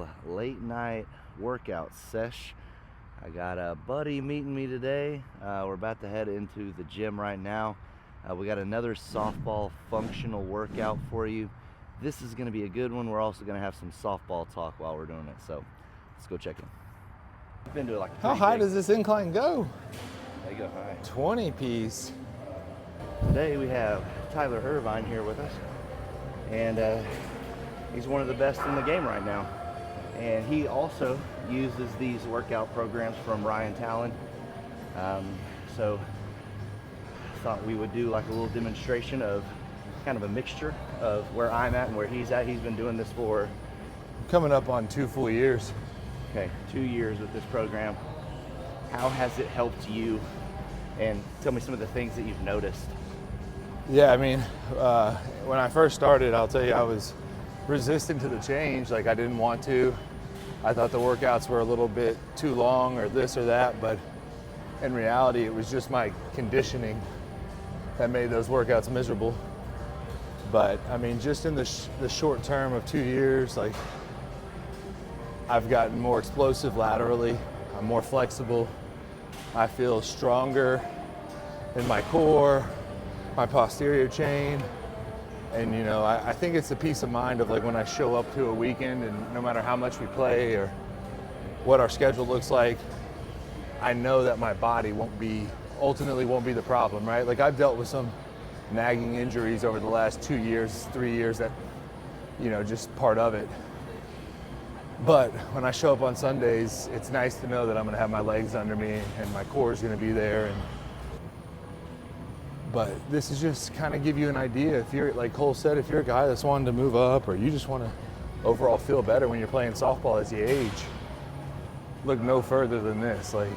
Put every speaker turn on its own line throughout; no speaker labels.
little late night workout sesh. I got a buddy meeting me today. We're about to head into the gym right now. We got another softball functional workout for you. This is going to be a good one. We're also going to have some softball talk while we're doing it. So let's go check in. I've been to like
how high does this incline go?
They go high.
20 piece.
Today we have Tyler Ervine here with us, and he's one of the best in the game right now. And he also uses these workout programs from Ryan Talon. So I thought we would do like a little demonstration of kind of a mixture of where I'm at and where he's at. He's been doing this for
coming up on 2 full years.
Okay, 2 years with this program. How has it helped you? And tell me some of the things that you've noticed.
Yeah, I mean, when I first started, I'll tell you, I was resistant to the change. Like, I didn't want to. I thought the workouts were a little bit too long or this or that, but in reality, it was just my conditioning that made those workouts miserable. But I mean, just in the short term of 2 years, like, I've gotten more explosive laterally. I'm more flexible. I feel stronger in my core, my posterior chain. And you know, I think it's the peace of mind of like when I show up to a weekend and no matter how much we play or what our schedule looks like, I know that my body ultimately won't be the problem, right? Like, I've dealt with some nagging injuries over the last 2 years, 3 years that, you know, just part of it. But when I show up on Sundays, it's nice to know that I'm gonna have my legs under me and my core is gonna be there. But this is just kind of give you an idea. If you're, like Cole said, if you're a guy that's wanting to move up or you just want to overall feel better when you're playing softball as you age, look no further than this. Like,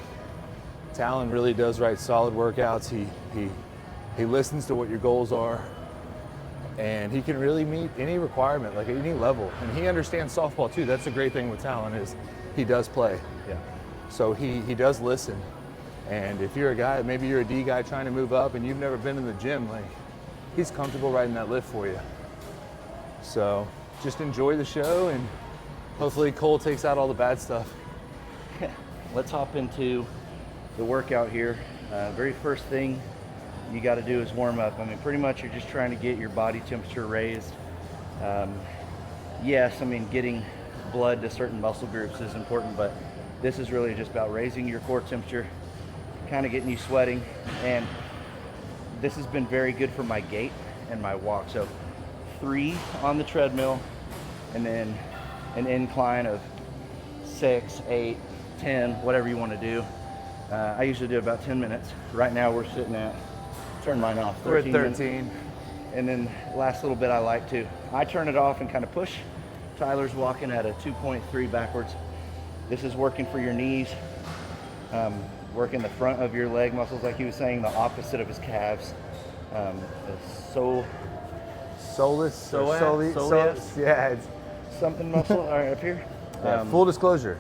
Talon really does write solid workouts. He listens to what your goals are, and he can really meet any requirement, like at any level. And he understands softball too. That's the great thing with Talon is he does play.
Yeah.
So he does listen. And if you're a guy, maybe you're a D guy trying to move up and you've never been in the gym, like, he's comfortable riding that lift for you. So just enjoy the show, and hopefully Cole takes out all the bad stuff.
Let's hop into the workout here. Very first thing you got to do is warm up. I mean, pretty much you're just trying to get your body temperature raised. Yes, I mean, getting blood to certain muscle groups is important, but this is really just about raising your core temperature, kind of getting you sweating. And this has been very good for my gait and my walk. So 3 on the treadmill, and then an incline of 6, 8, 10, whatever you want to do. I usually do about 10 minutes. Right now we're sitting at, turn mine off, 13
We're at 13.
And then last little bit I turn it off and kind of push. Tyler's walking at a 2.3 backwards. This is working for your knees, working the front of your leg muscles, like he was saying, the opposite of his calves. Soleus.
Yeah, it's
Something muscle all right, up here.
full disclosure.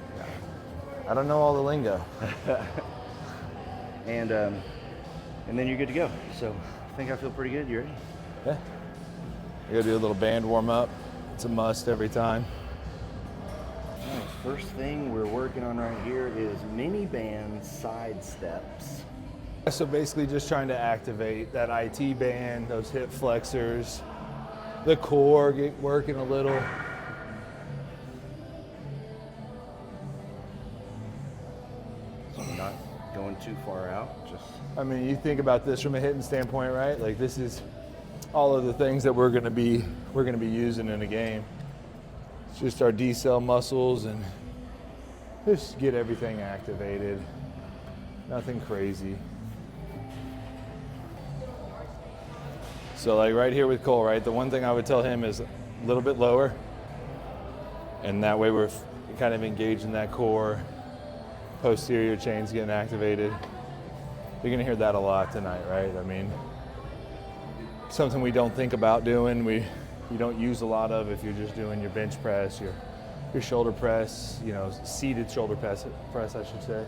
I don't know all the lingo.
And then you're good to go. So I think I feel pretty good. You ready?
Yeah. I gotta do a little band warm up. It's a must every time.
All right, first thing we're working on right here is mini band side steps.
So basically just trying to activate that IT band, those hip flexors, the core, get working a little.
So I'm not going too far out. Just,
I mean, you think about this from a hitting standpoint, right? Like, this is all of the things that we're gonna be using in a game. It's just our decel muscles and just get everything activated. Nothing crazy. So like right here with Cole, right? The one thing I would tell him is a little bit lower, and that way we're kind of engaged in that core, posterior chains getting activated. You're gonna hear that a lot tonight, right? I mean, something we don't think about doing, you don't use a lot of if you're just doing your bench press, your shoulder press, you know, seated shoulder press I should say.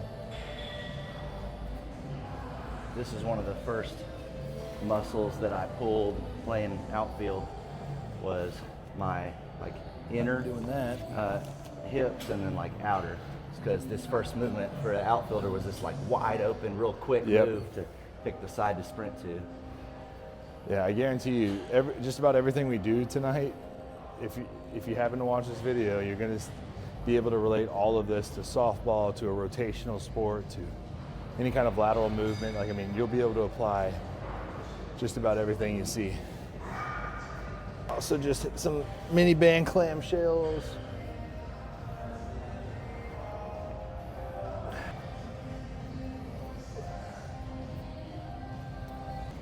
this is one of the first muscles that I pulled playing outfield, was my like inner
doing that.
hips and then like outer. Because this first movement for an outfielder was this like wide open, real quick move to pick the side to sprint to.
Yeah, I guarantee you, just about everything we do tonight, if you happen to watch this video, you're going to be able to relate all of this to softball, to a rotational sport, to any kind of lateral movement. Like, I mean, you'll be able to apply just about everything you see. Also just hit some mini band clamshells.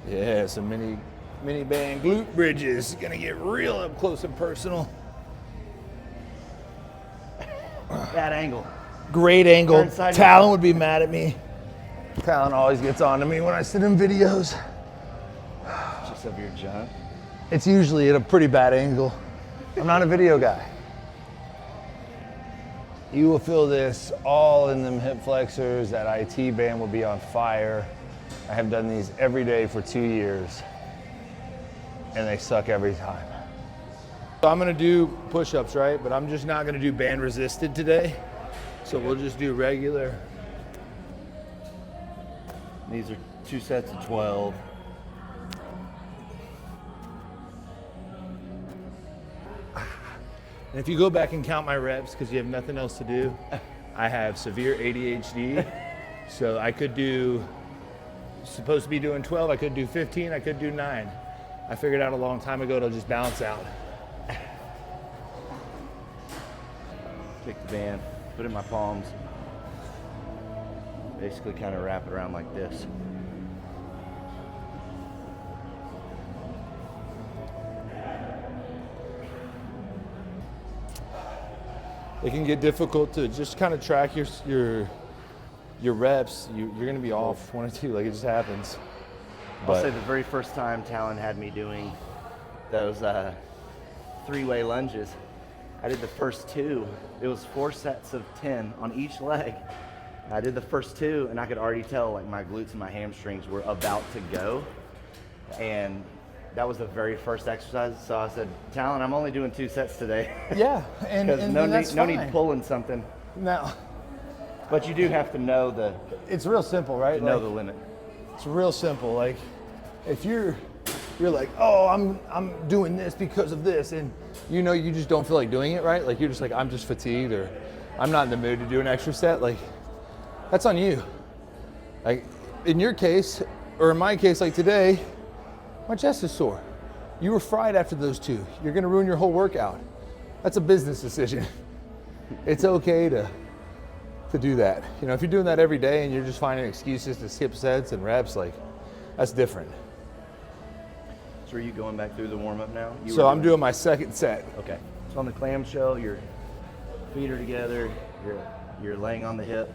Yeah, some mini band glute bridges. Gonna get real up close and personal.
That angle.
Great angle.
Turn side to
Talon would be mad at me. Talon always gets on to me when I sit in videos.
Just of your junk.
It's usually at a pretty bad angle. I'm not a video guy. You will feel this all in them hip flexors. That IT band will be on fire. I have done these every day for 2 years, and they suck every time. So I'm gonna do push-ups, right? But I'm just not gonna do band resisted today. So we'll just do regular.
These are 2 sets of 12.
And if you go back and count my reps, because you have nothing else to do, I have severe ADHD. So I could do, supposed to be doing 12, I could do 15, I could do 9. I figured out a long time ago it'll just balance out.
Take the band, put it in my palms. Basically kind of wrap it around like this.
It can get difficult to just kind of track your reps. You're going to be off 1 or 2, like it just happens.
I'll say the very first time Talon had me doing those 3-way lunges, I did the first 2. It was 4 sets of 10 on each leg. I did the first 2 and I could already tell like my glutes and my hamstrings were about to go. And that was the very first exercise. So I said, Talon, I'm only doing 2 sets today.
Yeah, and that's
no
fine.
need pulling something.
Now,
But you do have to know
it's real simple, right?
know the limit.
It's real simple. Like, if you're like, oh, I'm doing this because of this, and you know you just don't feel like doing it, right? Like you're just like, I'm just fatigued, or I'm not in the mood to do an extra set. Like, that's on you. Like in your case, or in my case, like today, my chest is sore. You were fried after those 2. You're gonna ruin your whole workout. That's a business decision. It's okay to do that. You know, if you're doing that every day and you're just finding excuses to skip sets and reps, like, that's different.
So are you going back through the warm-up now?
So I'm doing my second set.
Okay. So on the clamshell, your feet are together, you're laying on the hip,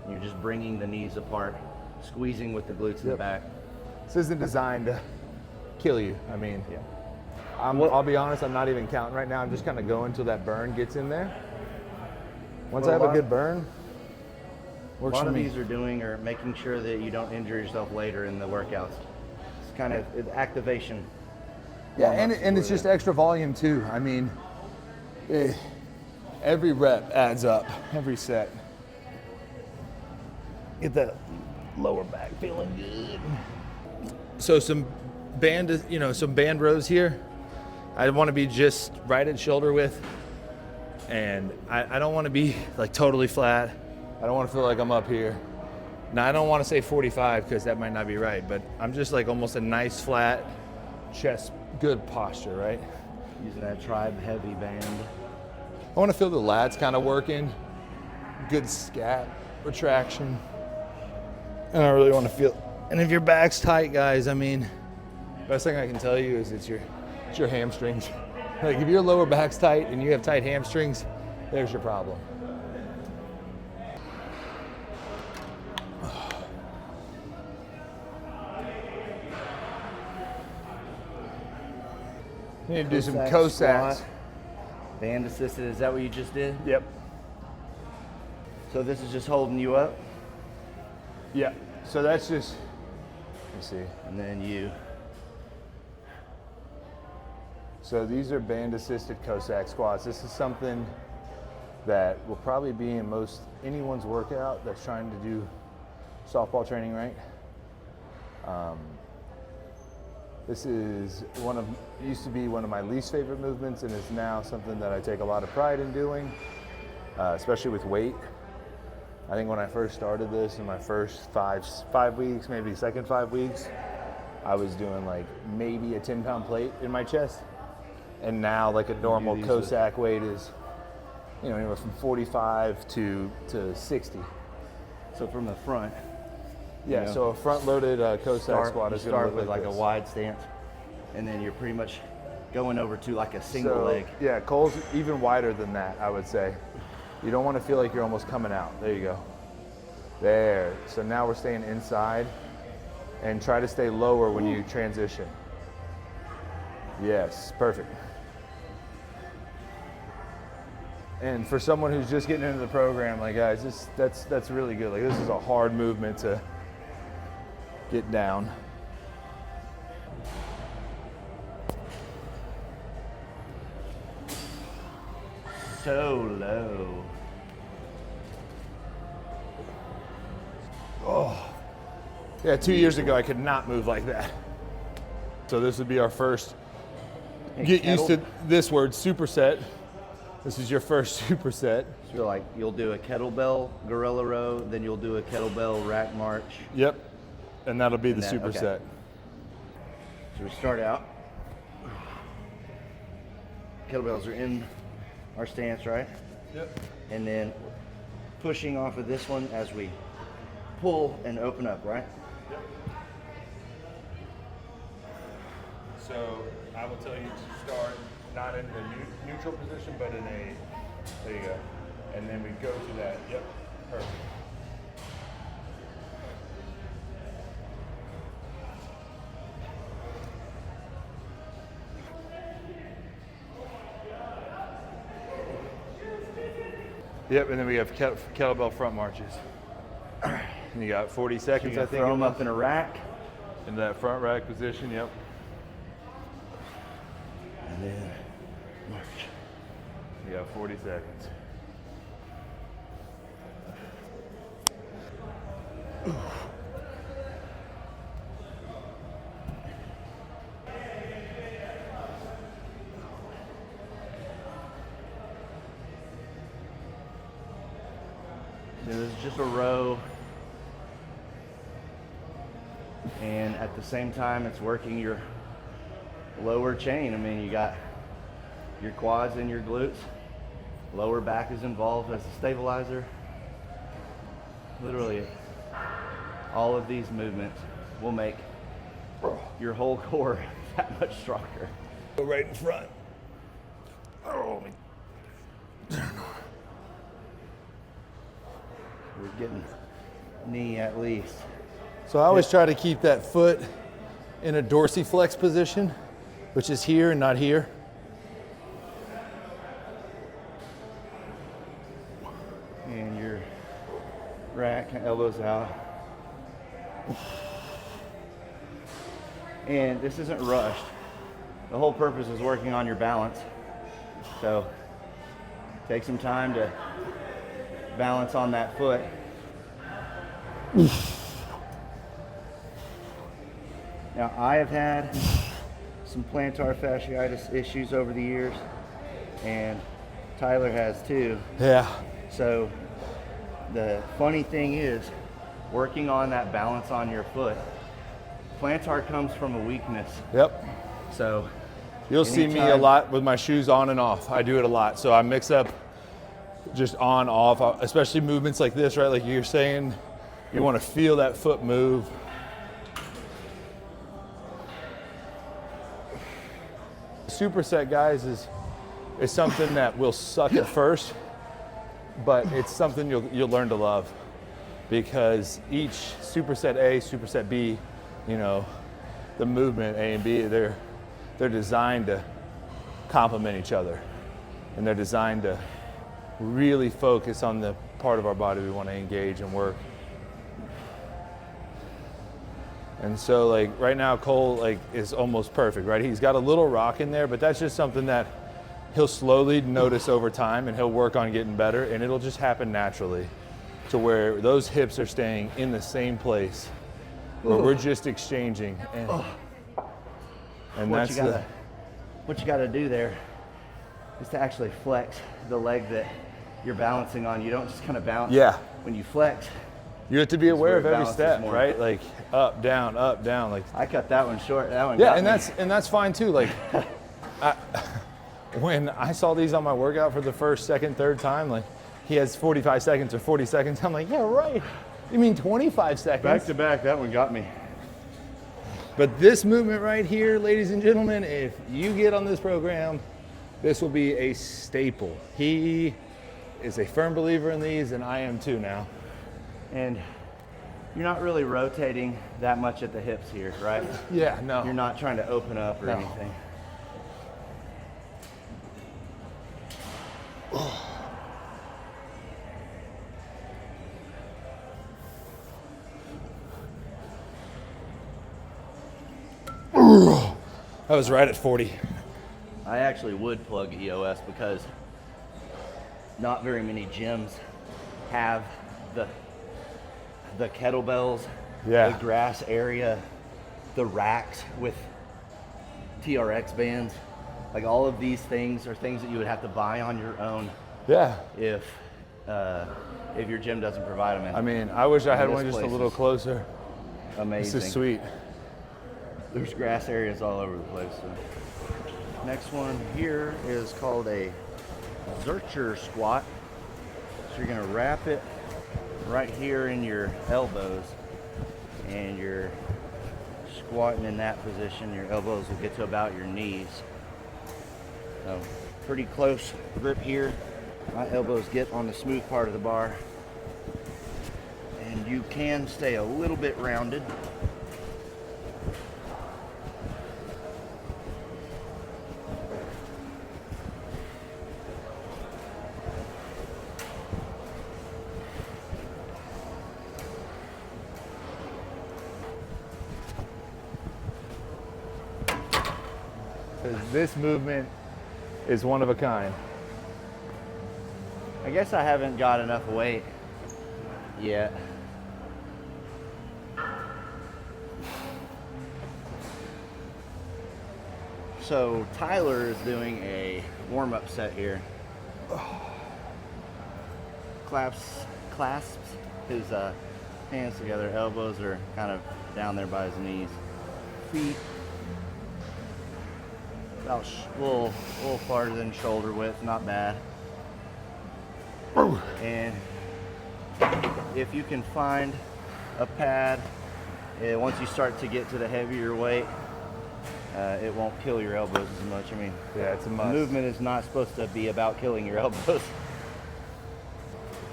and you're just bringing the knees apart, squeezing with the glutes in the back.
This isn't designed to kill you. I mean, I'll be honest, I'm not even counting right now. I'm just kind of going till that burn gets in there. Once I have a good burn, works for me.
A lot of these are making sure that you don't injure yourself later in the workouts. It's kind of activation.
Yeah, and it's just extra volume too. I mean, every rep adds up, every set. Get that lower back feeling good. So some band rows here. I want to be just right at shoulder width, and I don't want to be like totally flat. I don't want to feel like I'm up here. Now I don't want to say 45 because that might not be right, but I'm just like almost a nice flat chest, good posture, right?
Using that tribe heavy band.
I want to feel the lats kind of working, good scat retraction, and I really want to feel. And if your back's tight, guys, I mean, best thing I can tell you is it's your hamstrings. Like if your lower back's tight and you have tight hamstrings, there's your problem. You need to do some Cossacks.
Band assisted, is that what you just did?
Yep.
So this is just holding you up?
Yeah. So that's just, let me see.
And then you
So these are band-assisted Cossack squats. This is something that will probably be in most anyone's workout that's trying to do softball training right. This is used to be one of my least favorite movements, and is now something that I take a lot of pride in doing, especially with weight. I think when I first started this in my first five weeks, maybe second 5 weeks, I was doing like maybe a 10-pound plate in my chest. And now like a normal Cossack weight is, you know, anywhere from 45 to 60.
So from the front.
Yeah, you know, so a front-loaded Cossack squat is going to
start
look
with like
this.
a wide stance, and then you're pretty much going over to like a single leg.
Yeah, Cole's even wider than that, I would say. You don't want to feel like you're almost coming out. There you go. There. So now we're staying inside, and try to stay lower when you transition. Yes, perfect. And for someone who's just getting into the program, like guys, that's really good. Like this is a hard movement to get down.
So low.
Oh. Yeah, 2 years ago I could not move like that. So this would be our first, get used to this word, superset. This is your first superset.
So like you'll do a kettlebell gorilla row, then you'll do a kettlebell rack march.
Yep, and that'll be the superset.
Okay. So we start out. Kettlebells are in our stance, right?
Yep.
And then pushing off of this one as we pull and open up, right?
Yep. So I will tell you to start not in the neutral position, but in a, there you go. And then we go to that, yep, perfect. Yep, and then we have kettlebell front marches. And you got 40 seconds, I think.
Throw them up in a rack.
In that front rack position, yep.
And then march.
You got 40 seconds.
So this is just a row, and at the same time it's working your lower chain. I mean, you got your quads and your glutes. Lower back is involved as a stabilizer. Literally all of these movements will make your whole core that much stronger.
Go right in front. Oh,
We're getting knee at least.
So I always try to keep that foot in a dorsiflex position, which is here and not here.
And your rack, elbows out. And this isn't rushed. The whole purpose is working on your balance. So take some time to balance on that foot. Now, I have had some plantar fasciitis issues over the years, and Tyler has too.
Yeah.
So the funny thing is, working on that balance on your foot, plantar comes from a weakness.
Yep.
So
you'll see me a lot with my shoes on and off. I do it a lot. So I mix up just on, off, especially movements like this, right? Like you're saying, you want to feel that foot move. Superset, guys, is something that will suck at first, but it's something you'll learn to love, because each superset A, superset B, you know, the movement A and B, they're designed to complement each other, and they're designed to really focus on the part of our body we want to engage and work. And so like right now Cole like is almost perfect, right? He's got a little rock in there, but that's just something that he'll slowly notice over time, and he'll work on getting better, and it'll just happen naturally to where those hips are staying in the same place where we're just exchanging. And
what
that's
what you gotta do there is to actually flex the leg that you're balancing on. You don't just kind of bounce.
Yeah.
When you flex,
you have to be aware
where
of
it
every
balances
step,
more.
right? Like up, down, like.
I cut that one short. That one.
Yeah,
got
and
me.
that's fine too. Like, when I saw these on my workout for the first, second, third time, like he has 45 seconds or 40 seconds. I'm like, yeah, right. You mean 25 seconds?
Back to back, that one got me.
But this movement right here, ladies and gentlemen, if you get on this program, this will be a staple. He is a firm believer in these, and I am too now.
And you're not really rotating that much at the hips here, right?
Yeah, no.
You're not trying to open up or
No.
anything.
That was right at 40.
I actually would plug EOS because not very many gyms have the kettlebells,
Yeah.
the grass area, the racks with TRX bands. Like all of these things are things that you would have to buy on your own
Yeah.
if your gym doesn't provide them.
I mean, I wish I had
This
one just a
place
little
is
closer.
Amazing.
This is sweet.
There's grass areas all over the place. So. Next one here is called a Zercher Squat. So you're gonna wrap it right here in your elbows, and you're squatting in that position. Your elbows will get to about your knees. So pretty close grip here. My elbows get on the smooth part of the bar. And you can stay a little bit rounded.
This movement is one of a kind.
I guess I haven't got enough weight yet. So Tyler is doing a warm-up set here. Clasps his hands together, elbows are kind of down there by his knees. Feet about a little farther than shoulder width, not bad. And if you can find a pad, once you start to get to the heavier weight, it won't kill your elbows as much. I mean,
Yeah, it's a must.
movement is not supposed to be about killing your elbows.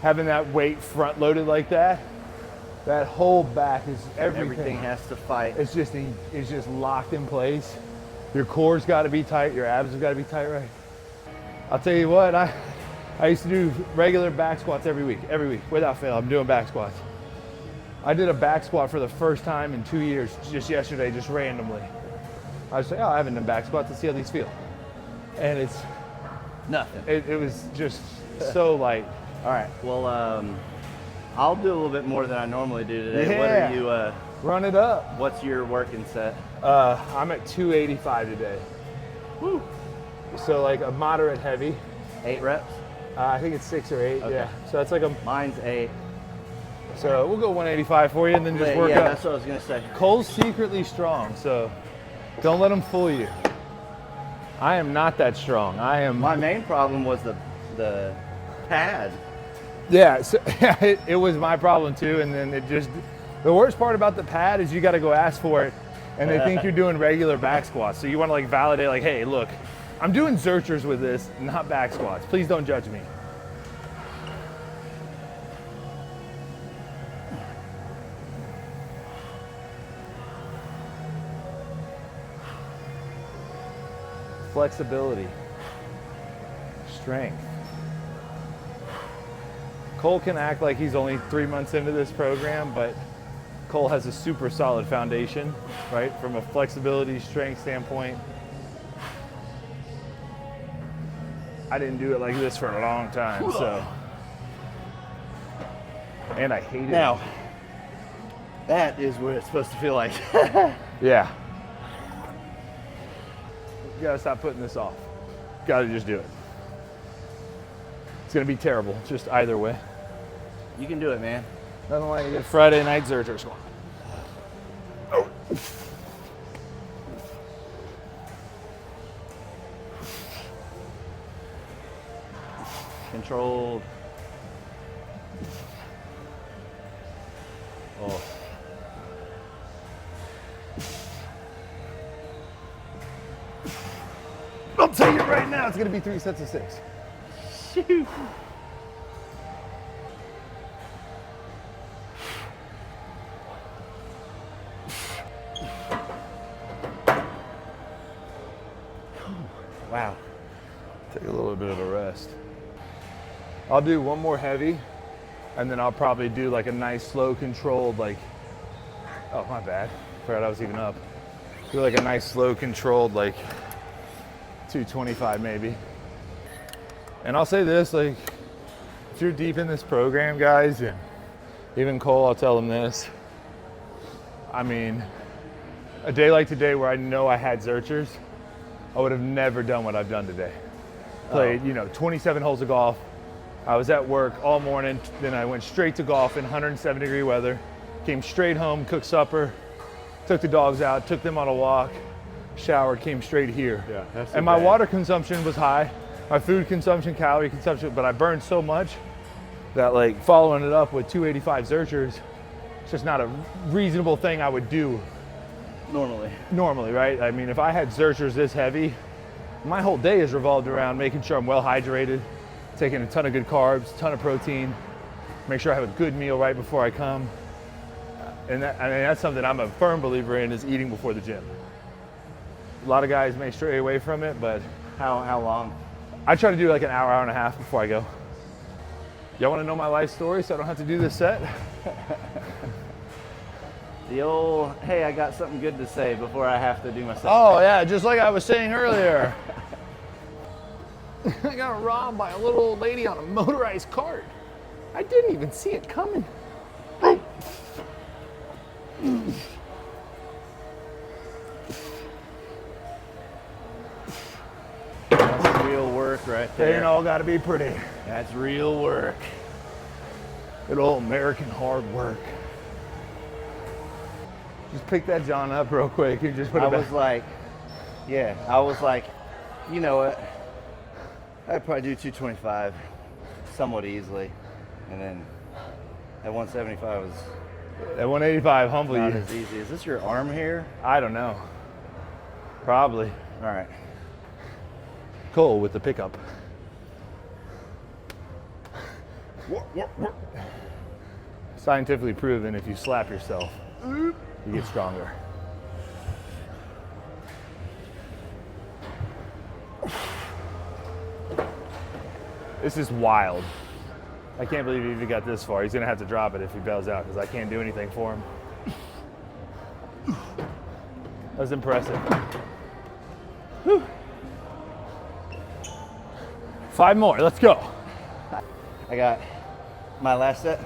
Having that weight front loaded like that whole back is
Everything has to fight.
It's just locked in place. Your core's got to be tight. Your abs have got to be tight, right? I'll tell you what, I used to do regular back squats every week, without fail. I'm doing back squats. I did a back squat for the first time in 2 years, just yesterday, just randomly. I was like, oh, I haven't done back squats. Let's see how these feel. And it's
Nothing.
it was just so light.
All right. Well, I'll do a little bit more than I normally do today. What
Yeah.
are you?
Run it up.
What's your working set?
I'm at 285 today.
Woo.
So like a moderate heavy.
8 reps.
I think it's 6 or 8.
Okay.
Yeah. So that's like a.
Mine's 8.
So we'll go 185 for you, and then just work
yeah,
up.
that's what I was gonna say.
Cole's secretly strong, so don't let him fool you. I am not that strong. I am.
My main problem was the pad.
Yeah, so, it was my problem too, and then it just. The worst part about the pad is you got to go ask for it, and they think you're doing regular back squats. So you want to like validate, like, hey, look, I'm doing Zerchers with this, not back squats. Please don't judge me. Flexibility, strength. Cole can act like he's only 3 months into this program, but Cole has a super solid foundation, right? From a flexibility, strength standpoint. I didn't do it like this for a long time, so. And I hate it.
Now, that is what it's supposed to feel like.
Yeah. You gotta stop putting this off. Gotta just do it. It's gonna be terrible, just either way.
You can do it, man.
Nothing like a Friday night Zercher Squat. Oh.
Controlled. Oh.
I'll tell you right now, it's gonna be 3 sets of 6.
Shoot. Wow.
Take a little bit of a rest. I'll do one more heavy, and then I'll probably do like a nice slow controlled, like, oh, my bad. Forgot I was even up. Do like a nice slow controlled, like 225 maybe. And I'll say this, like, if you're deep in this program, guys, and even Cole, I'll tell him this. I mean, a day like today where I know I had Zerchers, I would have never done what I've done today. Played, 27 holes of golf. I was at work all morning, then I went straight to golf in 107-degree weather, came straight home, cooked supper, took the dogs out, took them on a walk, showered, came straight here.
Yeah, that's
and my water consumption was high, my food consumption, calorie consumption, but I burned so much that, like, following it up with 285 Zerchers, it's just not a reasonable thing I would do normally, right? I mean, if I had Zerchers this heavy, my whole day is revolved around making sure I'm well hydrated, taking a ton of good carbs, ton of protein, make sure I have a good meal right before I come. And that's something I'm a firm believer in, is eating before the gym. A lot of guys may stray away from it, but
How long?
I try to do like an hour, hour and a half before I go. Y'all want to know my life story so I don't have to do this set?
The old, hey, I got something good to say before I have to do my set.
Oh yeah, just like I was saying earlier. I got robbed by a little old lady on a motorized cart. I didn't even see it coming.
That's real work right
They ain't
there.
all gotta be pretty.
That's real work.
Good old American hard work. Just pick that John up real quick and just put it
I
back.
was like, you know what? I'd probably do 225 somewhat easily. And then at 175 was
At 185, humbly.
not as easy. Is this your arm hair?
I don't know. Probably.
All right.
Cole with the pickup. Scientifically proven, if you slap yourself, you get stronger. This is wild. I can't believe he even got this far. He's gonna have to drop it if he bails out, because I can't do anything for him. That was impressive. Whew. 5 more, let's go.
I got my last set.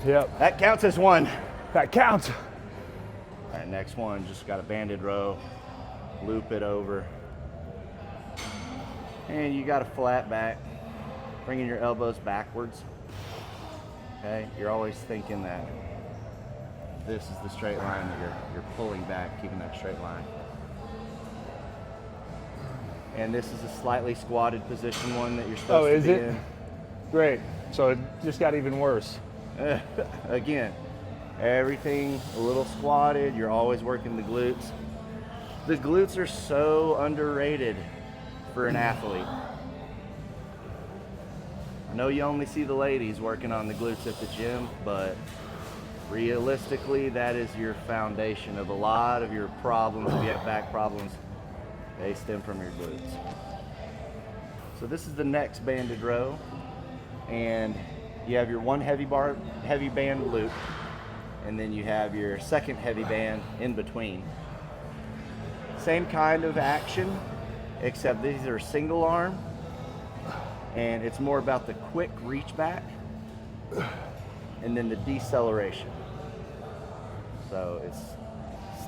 Yep,
That counts as one.
that counts.
All right, next one, just got a banded row. Loop it over. And you got a flat back. Bringing your elbows backwards. Okay, you're always thinking that this is the straight line that you're pulling back, keeping that straight line. And this is a slightly squatted position one that you're supposed to
is
be
it?
in.
Great, so it just got even worse.
Again, everything a little squatted. You're always working the glutes. The glutes are so underrated for an athlete. I know you only see the ladies working on the glutes at the gym, but realistically, that is your foundation of a lot of your problems. If you have back problems, they stem from your glutes. So this is the next banded row, and you have your one heavy band loop, and then you have your second heavy band in between. Same kind of action, except these are single arm, and it's more about the quick reach back and then the deceleration. So it's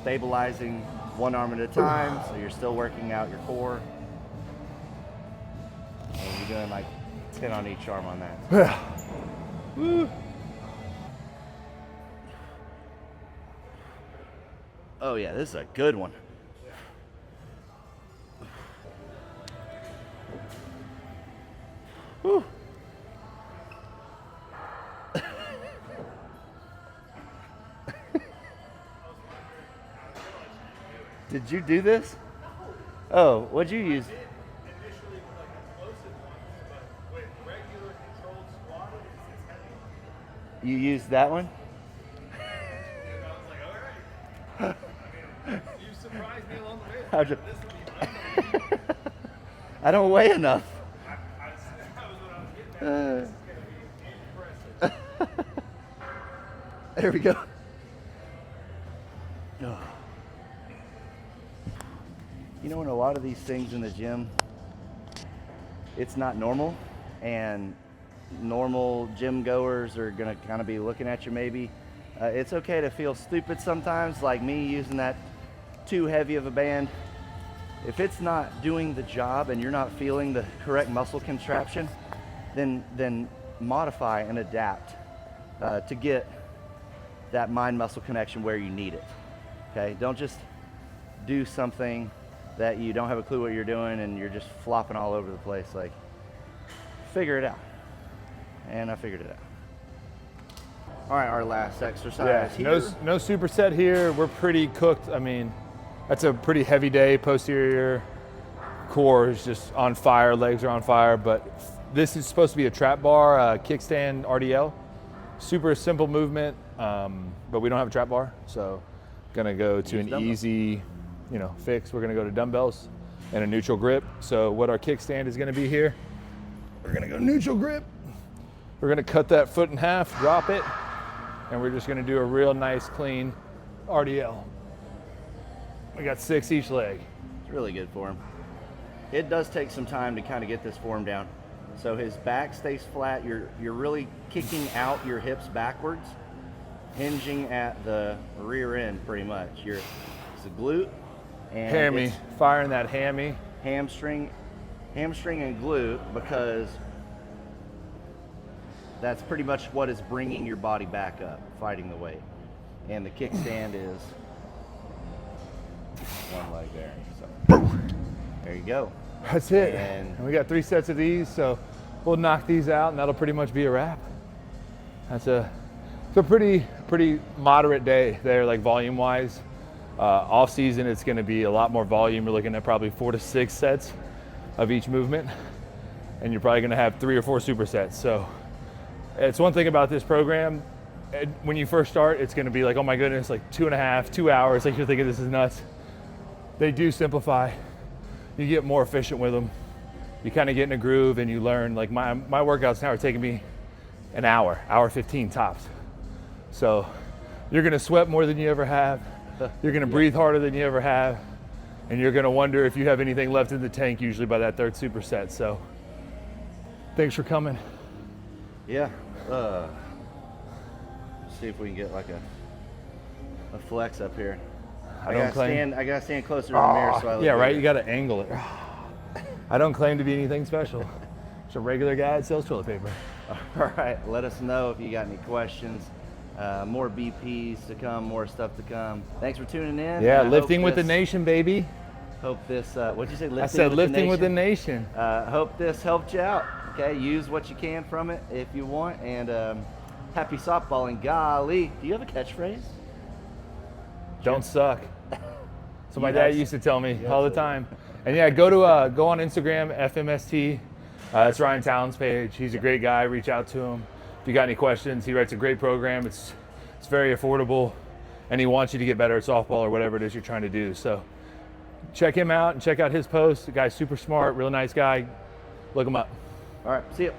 stabilizing one arm at a time, so you're still working out your core. And you're doing like 10 on each arm on that.
Woo.
Oh yeah, this is a good one. Woo. Did you do this? Oh, what'd you use?
Initially with like explosive ones, but with regular controlled squatting, it's heavy.
You used that one?
And I was like, all right. I mean, you surprised me along the way.
How'd you-
This will be fun.
I don't weigh enough.
That was what I was getting at. This is going to be impressive.
There we go. Oh. You know, in a lot of these things in the gym, it's not normal, and normal gym goers are gonna kind of be looking at you maybe. It's okay to feel stupid sometimes, like me using that too heavy of a band. If it's not doing the job and you're not feeling the correct muscle contraction, then modify and adapt to get that mind-muscle connection where you need it. Okay, don't just do something that you don't have a clue what you're doing and you're just flopping all over the place. Like, figure it out. And I figured it out. All right, our last exercise here.
No superset here. We're pretty cooked. I mean, that's a pretty heavy day. Posterior core is just on fire, legs are on fire, but this is supposed to be a trap bar, Kickstand RDL. Super simple movement, but we don't have a trap bar, so gonna go to an easy, fix. We're gonna go to dumbbells and a neutral grip. So what our kickstand is gonna be here, we're gonna go neutral grip. We're gonna cut that foot in half, drop it, and we're just gonna do a real nice, clean RDL. We got 6 each leg.
It's really good for him. It does take some time to kind of get this form down. So his back stays flat. You're really kicking out your hips backwards, hinging at the rear end pretty much. It's a glute and
Hammy,
it's
firing that hammy.
hamstring and glute, because that's pretty much what is bringing your body back up, fighting the weight. And the kickstand is one leg there. So there you go.
That's it.
And
we got 3 sets of these, so we'll knock these out and that'll pretty much be a wrap. It's a pretty moderate day there, like volume wise. Off season, it's gonna be a lot more volume. We're looking at probably 4 to 6 sets of each movement, and you're probably gonna have 3 or 4 supersets. So it's one thing about this program. When you first start, it's gonna be like, oh my goodness, like 2 hours, like you're thinking this is nuts. They do simplify. You get more efficient with them. You kind of get in a groove and you learn. Like my workouts now are taking me an hour 15 tops. So you're gonna sweat more than you ever have. You're gonna breathe harder than you ever have. And you're gonna wonder if you have anything left in the tank usually by that 3rd superset. So thanks for coming.
yeah, see if we can get like a flex up here. I gotta stand closer to the mirror so I look
Yeah, right,
bigger.
you gotta angle it. I don't claim to be anything special. Just a regular guy that sells toilet paper.
All right, let us know if you got any questions. More BPs to come, more stuff to come. Thanks for tuning in.
Yeah,
I
lifting
hope
with the
this-
nation, baby.
Hope this, what'd you say? Lifting
I said
with
lifting
the
with the nation.
Hope this helped you out. Okay, use what you can from it if you want. And happy softballing. Golly, do you have a catchphrase?
Don't suck. So my
You
dad
guys-
used to tell me
you
all the time. And yeah, go on Instagram, FMST. That's Ryan Talon's page. He's a great guy. Reach out to him if you got any questions. He writes a great program. It's very affordable, and he wants you to get better at softball or whatever it is you're trying to do. So check him out and check out his posts. The guy's super smart, real nice guy. Look him up.
All right, see ya.